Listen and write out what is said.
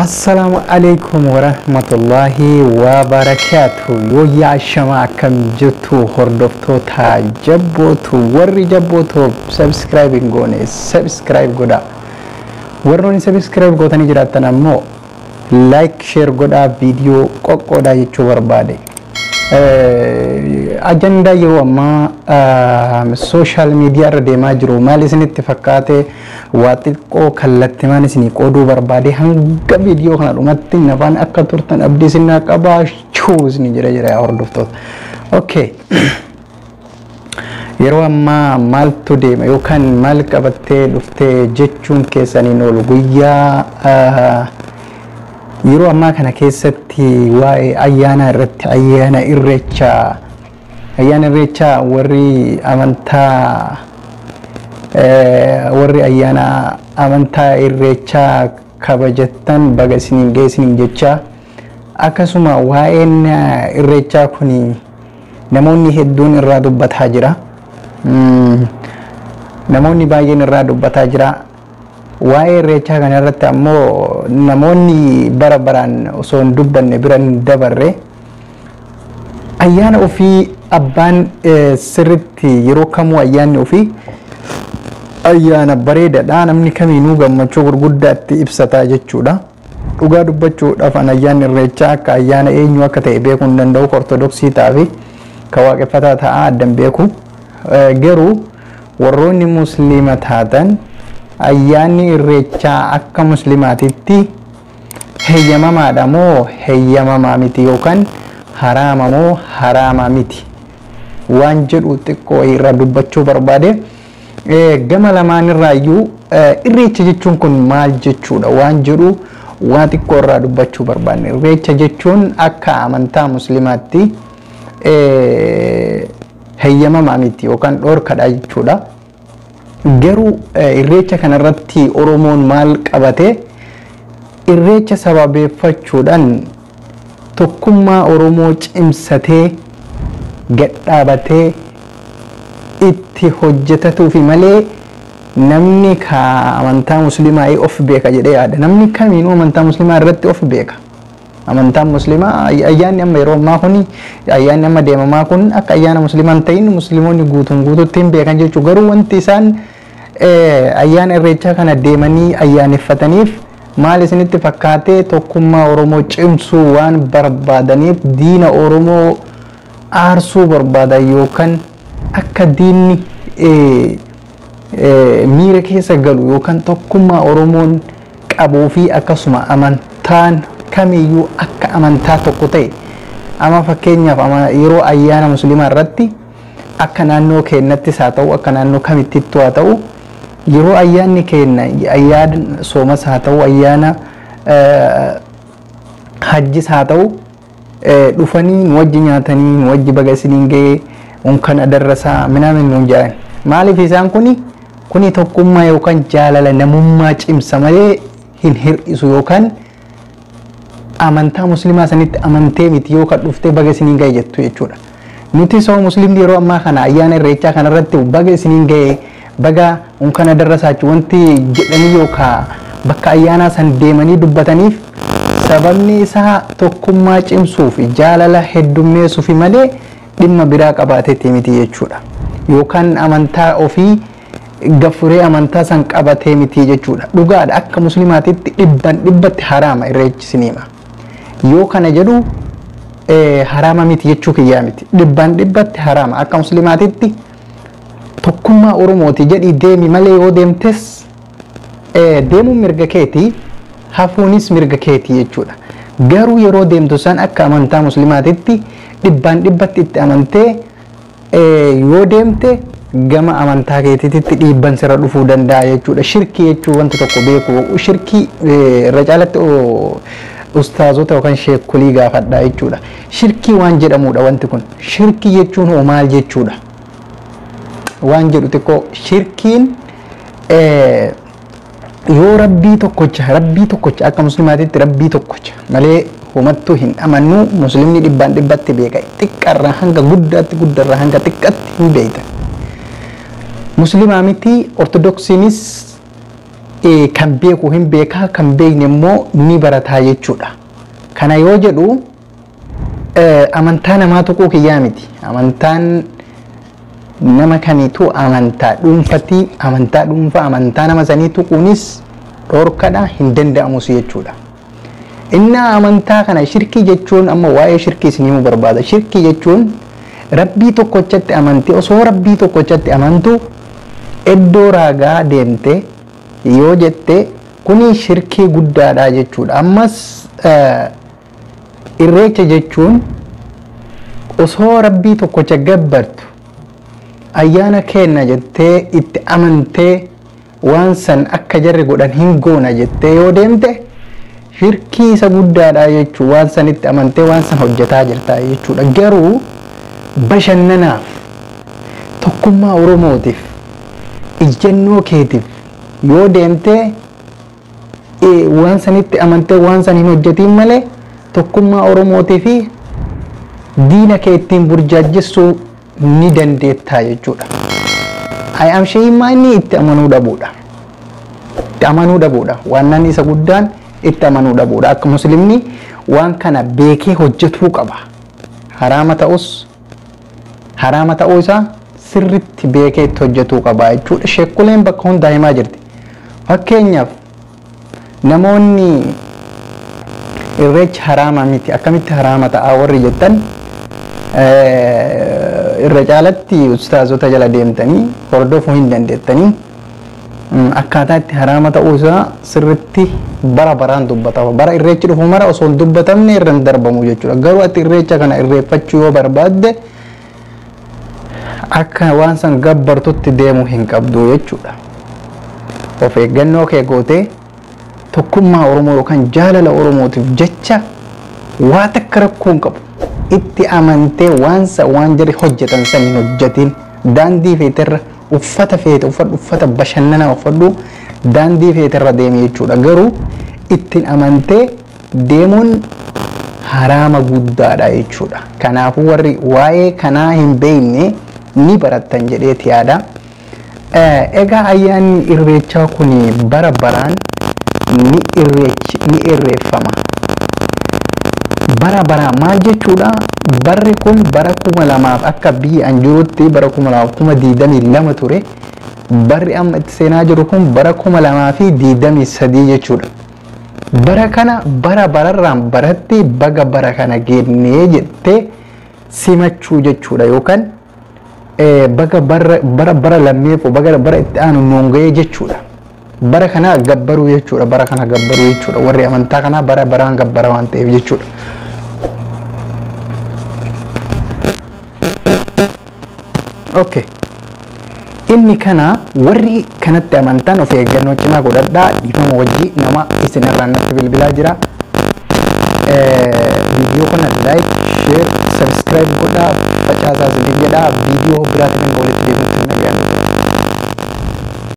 السلام عليكم ورحمة الله وبركاته. يا شما كم جتو هردفتو تا جبوتو وري جبوتو سبسكرايبين غوني سبسكرايب غودا وروني سبسكرايب غوتاني جراتنا مو لايك شير غودا فيديو قوقودا يچو بربادي أجندا يوما سوشال ميديا ردي ماجرو مالي سنت فكاتي واتقو كلتمان سني قودو بربادي هنگا فيديو خنا رومتي نفان أكا تورتن أبدي سننا قباش چوز نجرى جرى أوردفتوت اوكي yeroo amma maaltu deema yookaan maal qabattee dhuftee jechuun keessanii noolu guyyaa yeroo amma kana keessatti waa'ee ayyaana irratti ayyaana irreecha warri amantaa warri ayyaana amantaa irreecha kabajatan baga isiniin geessiniin jecha akkasuma waa'een irreecha kuni namoonni hedduun irraa dubbataa jira. namoonni baay'een irraa dubbataa jira. waa'ee irreecha kana irratti ammoo namoonni bara baraan osoo hin dubbanne biran dabarre ayyaana ofii abbaan sirritti yeroo kamuu ayyaanni ofii ayyaana bareedaadha. namni kamiinuu gammachuu gurguddaatti ibsataa jechuudha. dhugaa dubbachuudhaaf ayyaanni irreecha akka ayyaana eenyu akka ta'e beekuu hin danda'u. ortodoksii ta'aa ka waaqeffataa ta'aa addan beeku. garuu warroonni muslima taatan ayyaanni irreechaa akka muslimaatitti heeyyamamaadha moo heeyyamamaa miti yookaan haraama moo haraamaa miti waan jedhu xiqqoo irraa dubbachuu barbaade. gama lamaan irraayyuu irreecha jechuun kun maal jechuudha waan jedhu waan xiqqoo irraa dubbachuu barbaanne. irreecha jechuun akka amantaa muslimaatti heeyyamamaa miti yookaan dhorkadha jechuudha. garuu irreecha kanarratti oromoon maal qabate irreecha sababeeffachuudhaan tokkummaa oromoo cimsatee gadhaabatee itti hojjetatuufi malee namni ka amantaa muslimaa of beeka jedhee yaada. namni kamiinuu amantaa muslimaa irratti of beeka. amantaan muslimaa ayyaanni amma yeroo ammaa kun ayyaanni amma deemamaa kun akka ayyaana muslimaa hin ta'in muslimoonni guutuutti hin beekan jechuudha. garuu wanti isaan ayyaana irreechaa kana deemanii ayyaaneffataniif maal isinitti fakkaatee tokkummaa oromoo cimsuu waan barbaadaniif diina oromoo aarsuu barbaadan yookaan akka diinni miira keessa galu yookaan tokkummaa oromoon qabuu fi akkasuma amantaan kamiyyuu akka amantaa tokko ta'e ama fakkeenyaaf yeroo ayyaana muslimaa irratti akka naannoo keenyattis haa ta'u akka naannoo kamittittuu haa ta'u yeroo ayyaanni keenya ayyaana soomas haa ta'u ayyaana hajjis haa ta'u dhufanii nu wajji nyaatanii nu wajji baga isiniin ga'ee unkan adarrasaa minaamin nuun jedhan. maaliif isaan kuni tokkummaa yookaan jaalala namummaa cimsa malee hin hir'isu yookaan amantaa muslimaa sanitti amantee miti yookaan dhuftee baga isiniin ga'e jettu jechuudha. nuti soo muslimni yeroo ammaa kana ayyaana irreechaa kanarratti baga isiniin ga'e baga unkan adarrasaachuu wanti jedhanii yookaan bakka ayyaanaa san deemanii dubbataniif sababni isaa tokkummaa cimsuuf jaalala heddummeessuuf malee dhimma biraa qabaateetti miti jechuudha. yookaan amantaa ofii gaffuree amantaa san qabatee miti jechuudha. dhugaadha akka muslimaatitti dhibbatti haraama irreechi siniima. yoo kana jedhu haraama miti jechuu kiyyaa miti. dhibbatti haraama akka muslimaatitti tokkummaa oromooti jedhi deemi malee yoo deemtes deemuun mirga keetii hafuunis mirga keetii jechuudha. garuu yeroo deemtu san akka amantaa muslimaatitti dhibbatti itti amantee yoo deemte gama amantaa keetiitti dhiibban sirra dhufuu danda'a jechuudha. shirkii jechuun wanti tokko beeku shirkii irra caalatti ustaazota yookaan sheekulii gaafadha jechuudha. shirkii waan jedhamudha wanti kun. shirkii jechuun hoo maal jechuudha waan jedhu xiqqoo shirkiin yoo rabbii tokkocha akka muslimaatitti rabbii tokkocha malee homattuu hin amannu. muslimni dhibbatti beeka. xiqqarraa hanga guddaatti guddarraa hanga xiqqatti hin beekta. muslimaa miti ortodoksiinis kan beeku hin beekaa kan beekne immoo ni barataa jechuudha. Kana yoo jedhu amantaa namaa tokko kiyyaa miti. Amantaan nama kaniitu amantaa dhuunfati, amantaa dhuunfaa, amantaa nama sanii tuquunis dhorkadha hin danda'amus jechuudha. Inna amantaa kana shirkii jechuun amma waa'ee shirkii isinii barbaada. Shirkii jechuun rabbii tokkochatti amantee osoo rabbii tokkochatti amantu iddoo raagaa deemte yoo jette kuni shirkii guddaadha jechuudha. Ammas irreecha jechuun osoo rabbii tokkocha gabbartu ayyaana kenna jettee itti amantee waan san akka jarri godhan hin goona jettee yoo deemte shirkii isa guddaadha jechuudha. Waan san itti amantee waan san hojjetaa jirta jechuudha. Garuu bashannanaaf tokkummaa Oromootiif ijjennoo keetiif yoo deemte waan sanitti amantee waan san hin hojjetiin malee tokkummaa Oromootii fi diina kee ittiin burjaajessuu ni dandeettaa jechuudha. Ayyaam sheeyimmaa inni itti amanuu dhabuudha. Itti amanuu dhabuudha. Waan isa guddaan itti amanuu dhabuudha. Akka muslimni waan kana beekee hojjetuu qaba. Haraama ta'uu isaa sirritti beekee itti hojjetuu qaba jechuudha. Sheekuleen bakka hundaa himaa jirti. Fakkeenyaaf namoonni irreecha haraama miti akkamitti haraama ta'a warri jettan irra caalatti ustaazota jala deemtanii hordofuu hin dandeettanii akkaataa itti haraama ta'uu isaa sirritti bara baraan dubbatama. Bara irreechi dhufu mara osoo hin dubbatamne irra hin darbamu jechuudha. Garuu ati irreecha kana irreeffachuu yoo barbaadde akka waan san gabbartutti deemuu hin qabdu jechuudha. Of eeggannoo kee gootee tokkummaa Oromoo yookaan jaalala Oromootiif jecha waa takka rakkoo hin qabu. Itti amantee waan jarri hojjetan san hin hojjetin. Daandii feeterra uffata feete uffata bashannanaa uffadhu daandii feeterra deemi jechuudha. Garuu ittiin amantee deemuun haraama guddaadha jechuudha. Kanaafuu warri waa'ee kanaa hin beekne ni barattan jedheeti yaada. Egaa ayyaanni irreechaa kun bara baraan ni irreeffama. Bara bara maal jechuudha? Barri kun bara 2000 akka biyya anjirutti bara 2022 ture. Barri amma itti seenaa jiru kun bara 2023 jechuudha. Bara kana bara bararraan baratti baga bara kana geennee jettee simachuu jechuudha yookaan baga bara lammeef baga bara itti aanu noonga'ee jechuudha. Bara kana gabbaruu jechuudha. Bara kana gabbaruu jechuudha. Warri amantaa kana bara baraan gabbara waan ta'eef jechuudha. Okay. Inni kana warri kanatti amantan of eeggannoo cimaa godhadhaa. Dhiifama wajjii nama isinirraa natti bilbilaa jira. Viidiyoo kana like, share